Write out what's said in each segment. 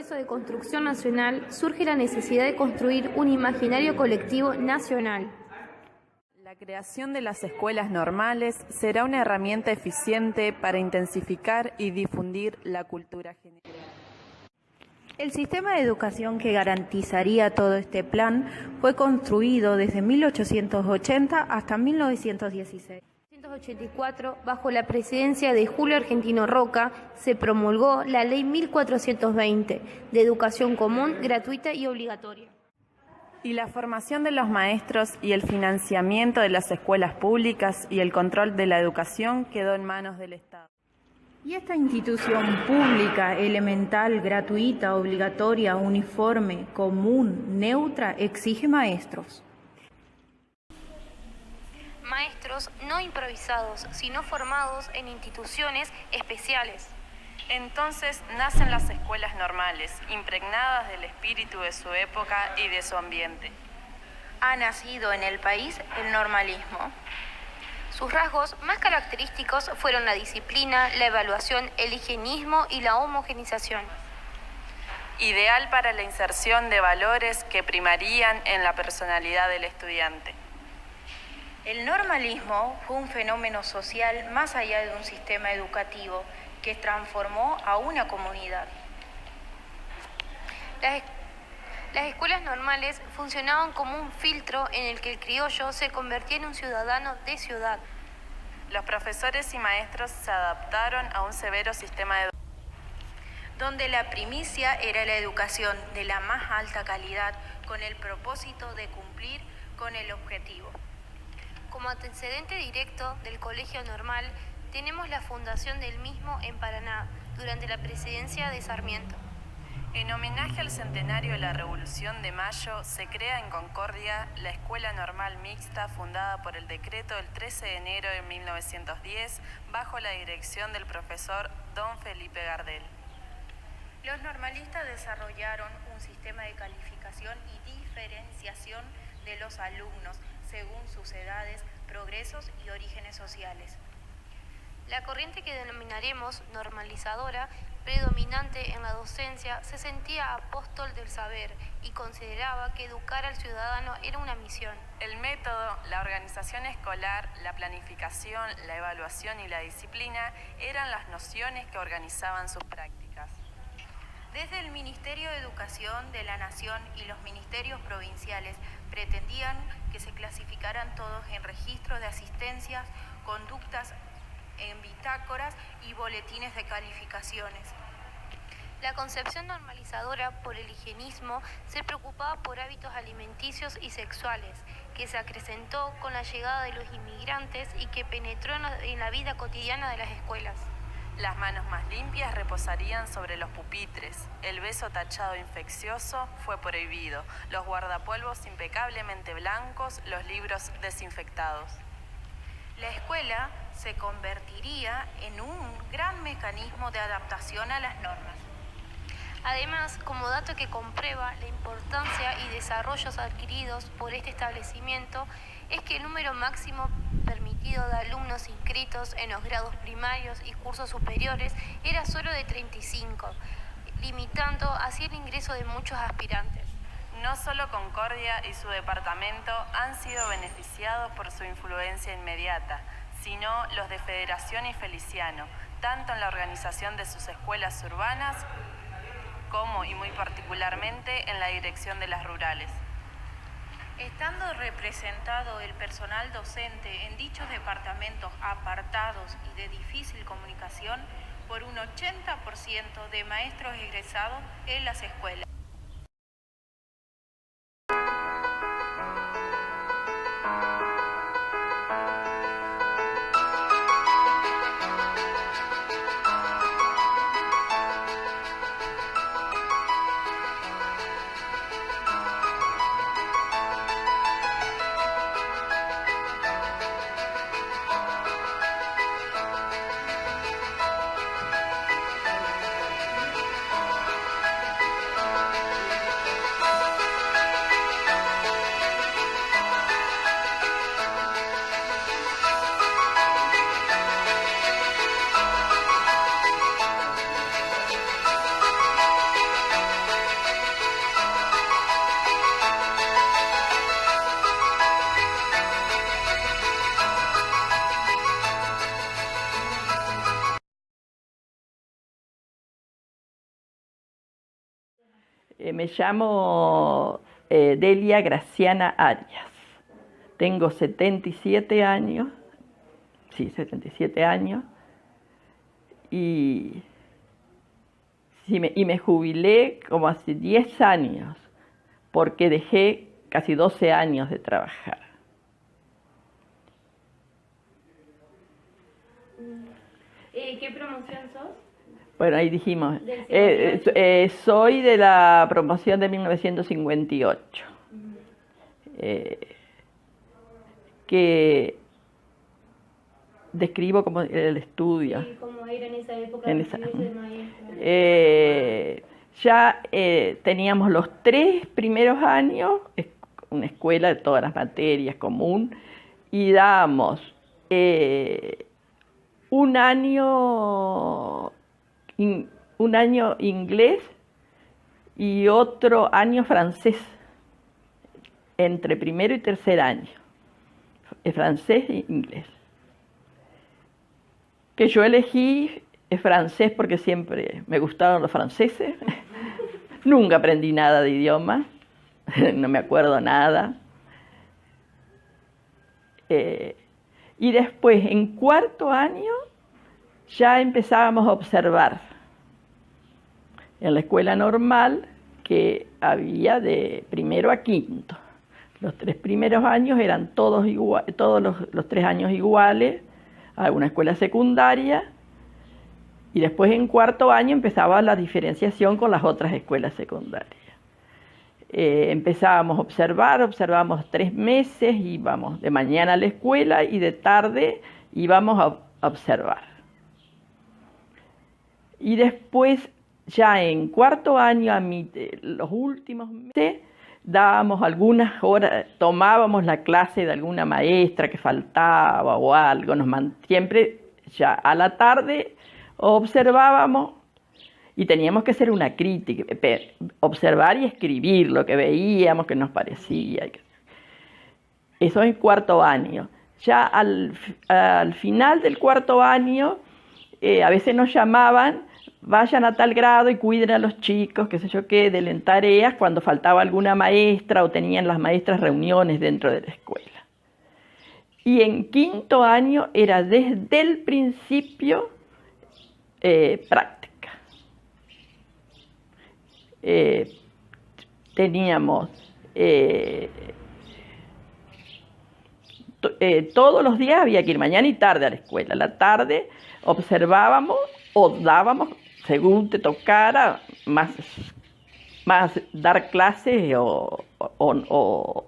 proceso de construcción nacional surge la necesidad de construir un imaginario colectivo nacional. La creación de las escuelas normales será una herramienta eficiente para intensificar y difundir la cultura general. El sistema de educación que garantizaría todo este plan fue construido desde 1880 hasta 1916. En 1984, bajo la presidencia de Julio Argentino Roca, se promulgó la Ley 1420 de educación común, gratuita y obligatoria. Y la formación de los maestros y el financiamiento de las escuelas públicas y el control de la educación quedó en manos del Estado. Y esta institución pública, elemental, gratuita, obligatoria, uniforme, común, neutra, exige maestros. Maestros no improvisados, sino formados en instituciones especiales. Entonces nacen las escuelas normales, impregnadas del espíritu de su época y de su ambiente. Ha nacido en el país el normalismo. Sus rasgos más característicos fueron la disciplina, la evaluación, el higienismo y la homogenización. Ideal para la inserción de valores que primarían en la personalidad del estudiante. El normalismo fue un fenómeno social más allá de un sistema educativo que transformó a una comunidad. Las escuelas normales funcionaban como un filtro en el que el criollo se convertía en un ciudadano de ciudad. Los profesores y maestros se adaptaron a un severo sistema de donde la primicia era la educación de la más alta calidad con el propósito de cumplir con el objetivo. Como antecedente directo del Colegio Normal, tenemos la fundación del mismo en Paraná, durante la presidencia de Sarmiento. En homenaje al centenario de la Revolución de Mayo, se crea en Concordia la Escuela Normal Mixta, fundada por el decreto del 13 de enero de 1910, bajo la dirección del profesor Don Felipe Gardel. Los normalistas desarrollaron un sistema de calificación y diferenciación de los alumnos según sus edades, progresos y orígenes sociales. La corriente que denominaremos normalizadora, predominante en la docencia, se sentía apóstol del saber y consideraba que educar al ciudadano era una misión. El método, la organización escolar, la planificación, la evaluación y la disciplina eran las nociones que organizaban sus prácticas. Desde el Ministerio de Educación de la Nación y los ministerios provinciales pretendían que se clasificaran todos en registros de asistencias, conductas en bitácoras y boletines de calificaciones. La concepción normalizadora por el higienismo se preocupaba por hábitos alimenticios y sexuales, que se acrecentó con la llegada de los inmigrantes y que penetró en la vida cotidiana de las escuelas. Las manos más limpias reposarían sobre los pupitres, el beso tachado infeccioso fue prohibido, los guardapolvos impecablemente blancos, los libros desinfectados. La escuela se convertiría en un gran mecanismo de adaptación a las normas. Además, como dato que comprueba la importancia y desarrollos adquiridos por este establecimiento, es que el número máximo permitido de alumnos inscritos en los grados primarios y cursos superiores era solo de 35, limitando así el ingreso de muchos aspirantes. No solo Concordia y su departamento han sido beneficiados por su influencia inmediata, sino los de Federación y Feliciano, tanto en la organización de sus escuelas urbanas como, y muy particularmente, en la dirección de las rurales. Estando representado el personal docente en dichos departamentos apartados y de difícil comunicación por un 80% de maestros egresados en las escuelas. Me llamo Delia Graciana Arias. Tengo 77 años. Sí, 77 años. Y me jubilé como hace 10 años, porque dejé casi 12 años de trabajar. ¿Qué promoción sos? Bueno, ahí dijimos, soy de la promoción de 1958, que describo como el estudio. Sí, como era en esa época ya teníamos los 3 primeros años, una escuela de todas las materias común, y dábamos un año inglés y otro año francés, entre primero y tercer año, francés e inglés. Que yo elegí francés porque siempre me gustaron los franceses. Nunca aprendí nada de idioma, no me acuerdo nada. Y después, en cuarto año, ya empezábamos a observar en la escuela normal, que había de primero a quinto. Los 3 primeros años eran todos los 3 años iguales, a una escuela secundaria, y después en cuarto año empezaba la diferenciación con las otras escuelas secundarias. Empezábamos a observábamos 3 meses, íbamos de mañana a la escuela y de tarde íbamos a observar. Y después, ya en cuarto año, los últimos meses, dábamos algunas horas, tomábamos la clase de alguna maestra que faltaba o algo, siempre ya a la tarde observábamos y teníamos que hacer una crítica, observar y escribir lo que veíamos, que nos parecía. Eso en cuarto año. Ya al final del cuarto año, a veces nos llamaban, vayan a tal grado y cuiden a los chicos, qué sé yo qué, den tareas cuando faltaba alguna maestra o tenían las maestras reuniones dentro de la escuela. Y en quinto año era desde el principio práctica. Teníamos todos los días había que ir mañana y tarde a la escuela. A la tarde observábamos o dábamos, según te tocara, más dar clases o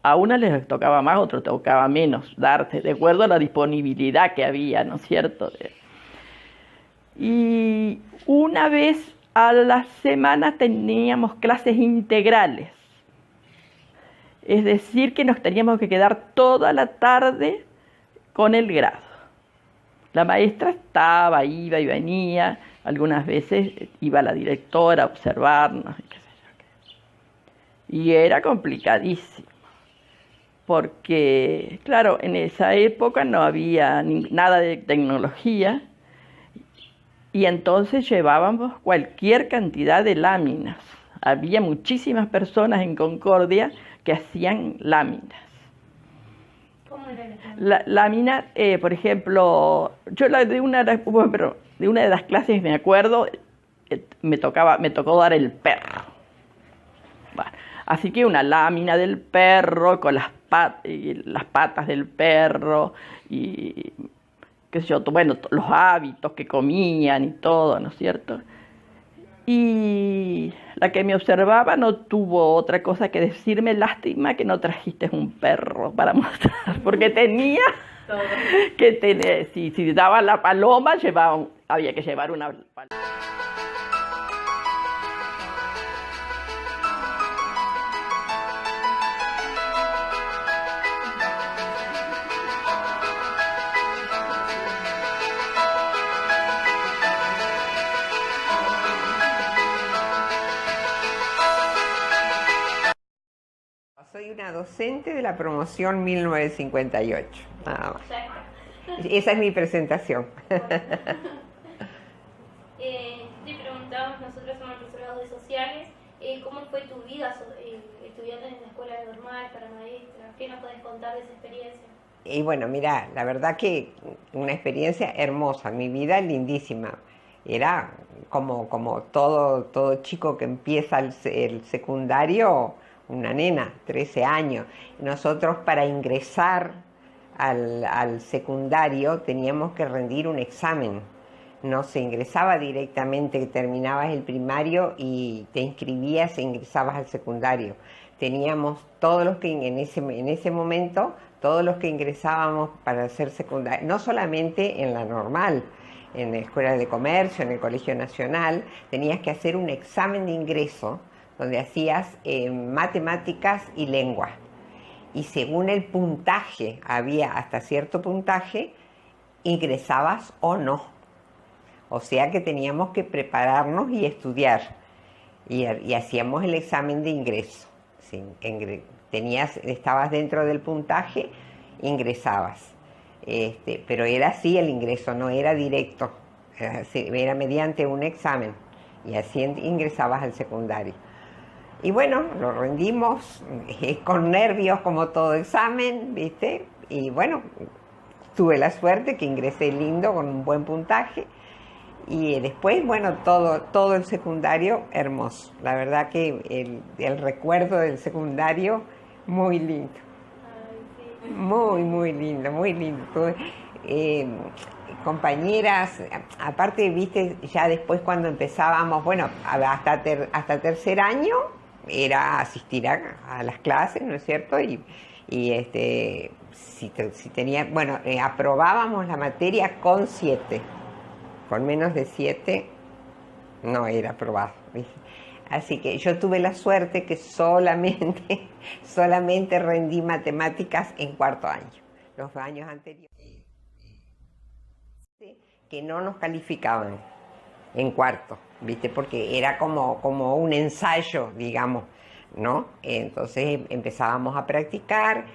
a una les tocaba más, a otra tocaba menos darse, de acuerdo a la disponibilidad que había, ¿no es cierto? Y una vez a la semana teníamos clases integrales, es decir, que nos teníamos que quedar toda la tarde con el grado. La maestra estaba, iba y venía, algunas veces iba la directora a observarnos, y qué sé yo qué. Y era complicadísimo, porque, claro, en esa época no había nada de tecnología, y entonces llevábamos cualquier cantidad de láminas. Había muchísimas personas en Concordia que hacían láminas. ¿Cómo era la lámina? Por ejemplo, yo de una de las clases me acuerdo, me tocó dar el perro. Bueno, así que una lámina del perro con las patas del perro y qué sé yo, bueno, los hábitos que comían y todo, ¿no es cierto? Y la que me observaba no tuvo otra cosa que decirme: lástima que no trajiste un perro para mostrar, porque tenía que tener, si daba la paloma, había que llevar una paloma. Soy una docente de la promoción 1958, nada más. Esa es mi presentación. Te preguntamos, nosotros somos profesorados de sociales, ¿Cómo fue tu vida estudiando en la escuela normal para maestra? ¿Qué nos podés contar de esa experiencia? Y bueno, mira, la verdad que una experiencia hermosa, mi vida lindísima. Era como todo chico que empieza el secundario, una nena, 13 años. Nosotros para ingresar al secundario teníamos que rendir un examen. No se ingresaba directamente, terminabas el primario y te inscribías e ingresabas al secundario. Teníamos todos los que en ese momento, todos los que ingresábamos para hacer secundario, no solamente en la normal, en la Escuela de Comercio, en el Colegio Nacional, tenías que hacer un examen de ingreso donde hacías matemáticas y lengua. Y según el puntaje, había hasta cierto puntaje, ingresabas o no. O sea que teníamos que prepararnos y estudiar. Y hacíamos el examen de ingreso. Sí, estabas dentro del puntaje, ingresabas. Pero era así el ingreso, no era directo, era mediante un examen y así ingresabas al secundario. Y bueno, lo rendimos con nervios como todo examen, ¿viste? Y bueno, tuve la suerte que ingresé lindo con un buen puntaje y después, bueno, todo el secundario hermoso. La verdad que el recuerdo del secundario muy lindo. Muy lindo, muy lindo. Compañeras, aparte, viste, ya después cuando empezábamos, bueno, hasta tercer año era asistir a las clases, ¿no es cierto? Si tenía, bueno, aprobábamos la materia con 7, con menos de 7 no era aprobado, ¿viste? Así que yo tuve la suerte que solamente rendí matemáticas en cuarto año. Los años anteriores que no nos calificaban en cuarto, ¿viste? Porque era como un ensayo, digamos, ¿no? Entonces empezábamos a practicar,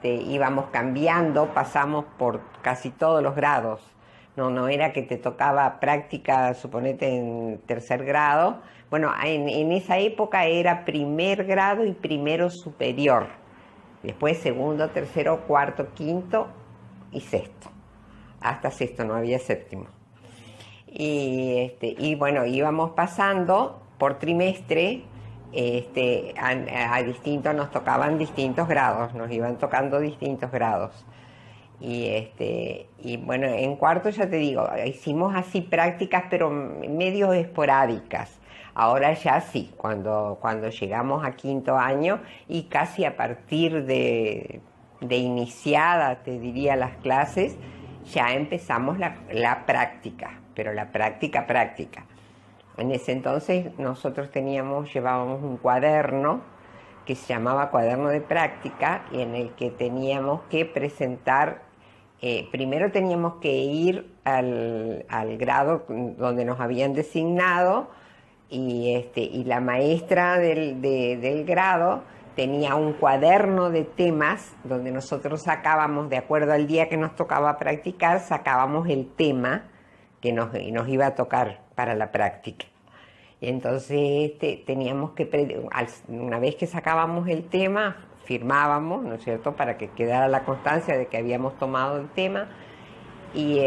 íbamos cambiando, pasamos por casi todos los grados. No era que te tocaba práctica, suponete, en tercer grado. Bueno, en esa época era primer grado y primero superior. Después segundo, tercero, cuarto, quinto y sexto. Hasta sexto, no había séptimo. Y bueno, íbamos pasando por trimestre, a distintos, nos tocaban distintos grados, nos iban tocando distintos grados. Y bueno, en cuarto ya te digo, hicimos así prácticas, pero medio esporádicas. Ahora ya sí, cuando llegamos a quinto año y casi a partir de iniciada, te diría, las clases, ya empezamos la práctica, pero la práctica. En ese entonces nosotros llevábamos un cuaderno que se llamaba cuaderno de práctica y en el que teníamos que presentar, primero teníamos que ir al grado donde nos habían designado y la maestra del grado tenía un cuaderno de temas donde nosotros sacábamos, de acuerdo al día que nos tocaba practicar, sacábamos el tema que nos iba a tocar para la práctica. Y entonces teníamos que, una vez que sacábamos el tema, firmábamos, ¿no es cierto?, para que quedara la constancia de que habíamos tomado el tema, y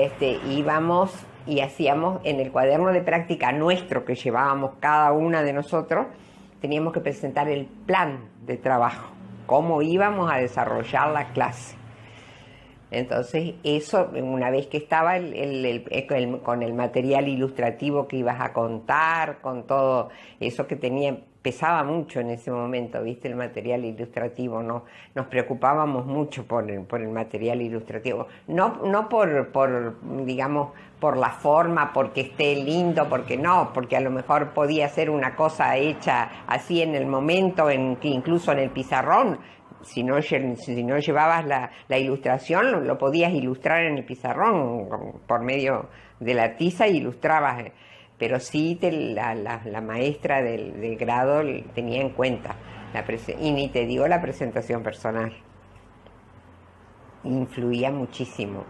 íbamos y hacíamos en el cuaderno de práctica nuestro que llevábamos cada una de nosotros, teníamos que presentar el plan de trabajo, cómo íbamos a desarrollar la clase. Entonces eso, una vez que estaba con el material ilustrativo que ibas a contar, con todo eso que pesaba mucho en ese momento, ¿viste? El material ilustrativo, ¿no? Nos preocupábamos mucho por el material ilustrativo. No digamos, por la forma, porque esté lindo, porque a lo mejor podía ser una cosa hecha así en el momento, incluso en el pizarrón. Si no llevabas la ilustración, lo podías ilustrar en el pizarrón por medio de la tiza y ilustrabas. Pero sí la maestra del grado tenía en cuenta, y ni te digo la presentación personal. Influía muchísimo.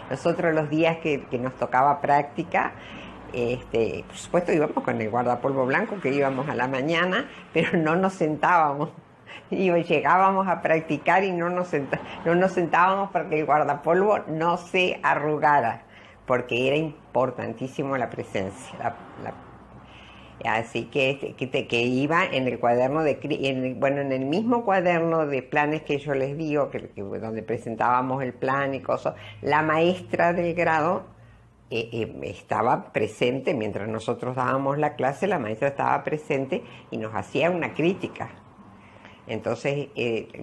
Nosotros los días que nos tocaba práctica, Por supuesto íbamos con el guardapolvo blanco, que íbamos a la mañana, pero no nos sentábamos. Llegábamos a practicar y no nos sentábamos para que el guardapolvo no se arrugara, porque era importantísimo la presencia. Así que iba en el cuaderno en el mismo cuaderno de planes que yo les digo, donde presentábamos el plan y cosas, la maestra del grado estaba presente. Mientras nosotros dábamos la clase, la maestra estaba presente y nos hacía una crítica. Entonces,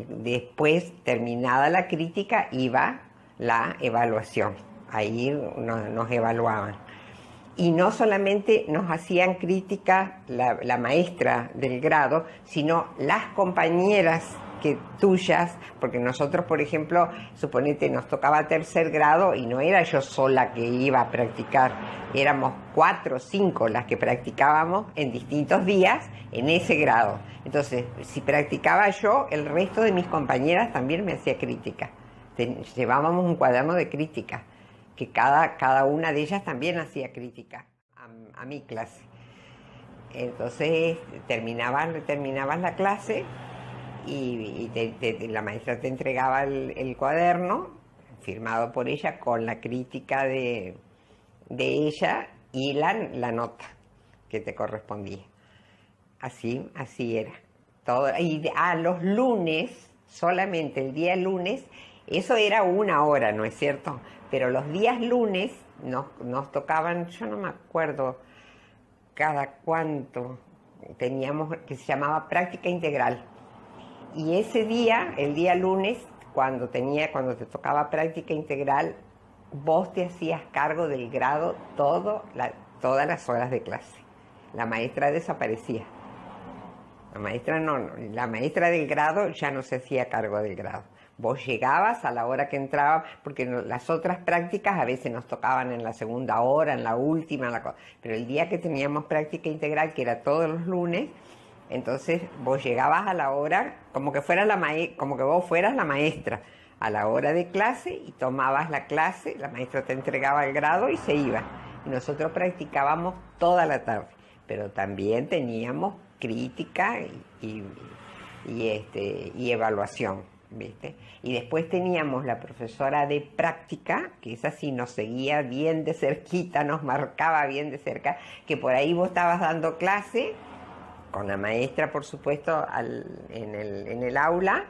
después, terminada la crítica, iba la evaluación. Ahí nos evaluaban. Y no solamente nos hacían crítica la maestra del grado, sino las compañeras tuyas, porque nosotros, por ejemplo, suponete, nos tocaba tercer grado y no era yo sola que iba a practicar, éramos 4 o 5 las que practicábamos en distintos días en ese grado. Entonces, si practicaba yo, el resto de mis compañeras también me hacía crítica. Llevábamos un cuaderno de crítica, que cada una de ellas también hacía crítica a mi clase. Entonces, terminabas la clase y la maestra te entregaba el cuaderno firmado por ella con la crítica de ella y la nota que te correspondía. Así era todo. Y los lunes, solamente el día lunes, eso era 1 hora, ¿no es cierto? Pero los días lunes nos tocaban, yo no me acuerdo cada cuánto teníamos, que se llamaba práctica integral. Y ese día, el día lunes, cuando te tocaba práctica integral, vos te hacías cargo del grado todas las horas de clase. La maestra desaparecía. La maestra del grado ya no se hacía cargo del grado. Vos llegabas a la hora que entraba, porque las otras prácticas a veces nos tocaban en la segunda hora, en la última, pero el día que teníamos práctica integral, que era todos los lunes, entonces vos llegabas a la hora, como que vos fueras la maestra, a la hora de clase, y tomabas la clase, la maestra te entregaba el grado y se iba. Y nosotros practicábamos toda la tarde, pero también teníamos crítica y evaluación, ¿viste? Y después teníamos la profesora de práctica, que esa sí nos seguía bien de cerquita, nos marcaba bien de cerca, que por ahí vos estabas dando clase, con la maestra, por supuesto, en el aula,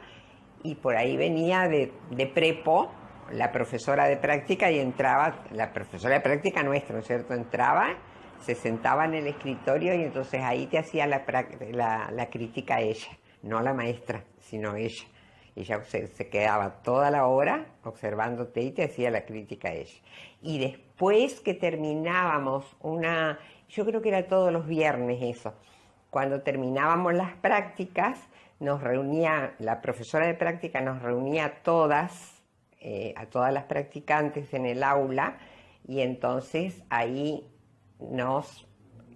y por ahí venía de prepo la profesora de práctica, y entraba, la profesora de práctica nuestra, ¿no es cierto? Entraba, se sentaba en el escritorio, y entonces ahí te hacía la crítica a ella, no la maestra, sino ella. Ella se quedaba toda la hora observándote y te hacía la crítica a ella. Y después que terminábamos yo creo que era todos los viernes eso, cuando terminábamos las prácticas, la profesora de práctica nos reunía a todas las practicantes en el aula, y entonces ahí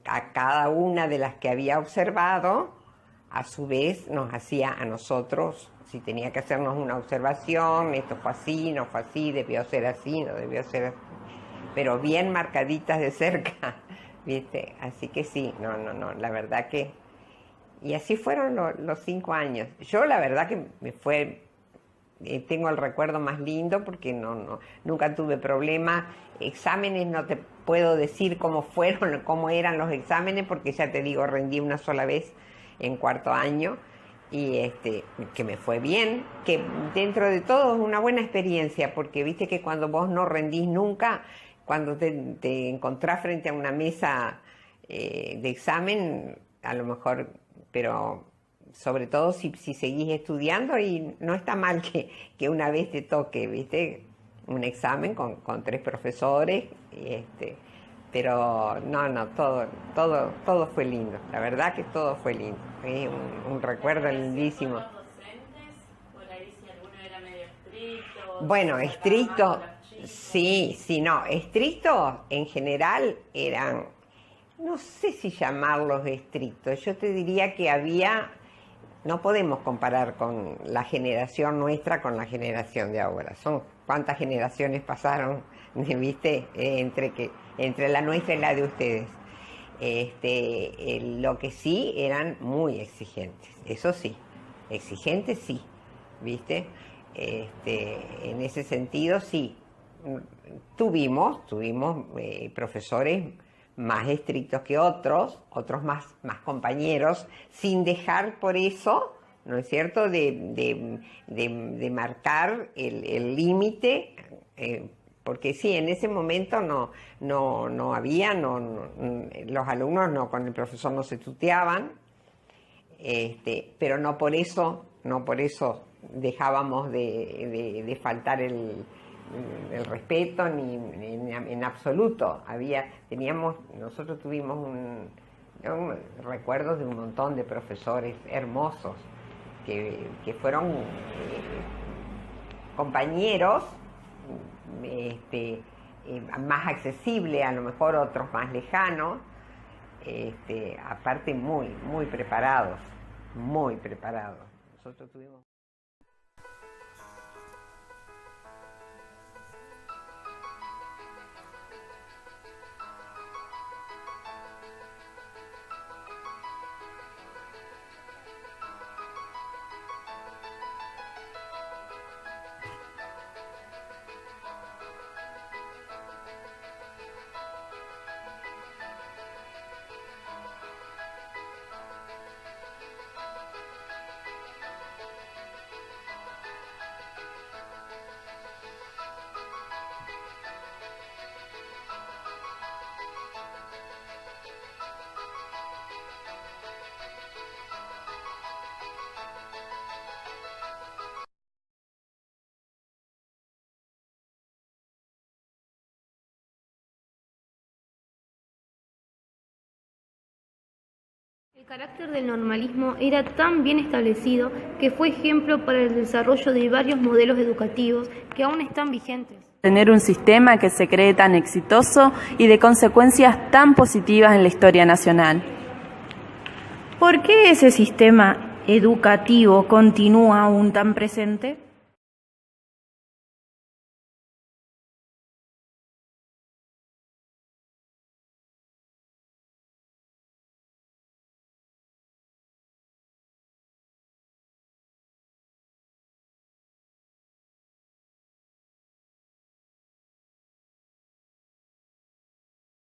a cada una de las que había observado, a su vez nos hacía a nosotros, si tenía que hacernos una observación, esto fue así, no fue así, debió ser así, no debió ser así, pero bien marcaditas de cerca, ¿viste? Así que sí, no, la verdad que... Y así fueron los 5 años. Yo la verdad que tengo el recuerdo más lindo, porque nunca tuve problemas. Exámenes no te puedo decir cómo eran los exámenes, porque ya te digo, rendí una sola vez en 4º año, y que me fue bien, que dentro de todo es una buena experiencia, porque viste que cuando vos no rendís nunca, cuando te encontrás frente a una mesa de examen, a lo mejor, pero sobre todo si seguís estudiando, y no está mal que una vez te toque, viste, un examen con 3 profesores, pero todo fue lindo, la verdad que todo fue lindo, es un recuerdo lindísimo. ¿Los docentes? Por ahí si alguno era medio estricto. Bueno, estricto, sí, no, estrictos en general no sé si llamarlos estrictos, yo te diría que había No podemos comparar con la generación nuestra con la generación de ahora. Son cuántas generaciones pasaron, ¿viste? Entre la nuestra y la de ustedes. Lo que sí eran muy exigentes, eso sí, exigentes sí, ¿viste? En ese sentido sí, tuvimos profesores más estrictos que otros más compañeros, sin dejar por eso, ¿no es cierto?, de marcar el límite, porque sí, en ese momento no había, los alumnos con el profesor no se tuteaban, pero no por eso dejábamos de faltar el respeto ni en absoluto. Nosotros tuvimos recuerdos de un montón de profesores hermosos que fueron compañeros, más accesibles, a lo mejor otros más lejanos, aparte muy preparados, Nosotros tuvimos... El carácter del normalismo era tan bien establecido que fue ejemplo para el desarrollo de varios modelos educativos que aún están vigentes. Tener un sistema que se cree tan exitoso y de consecuencias tan positivas en la historia nacional. ¿Por qué ese sistema educativo continúa aún tan presente?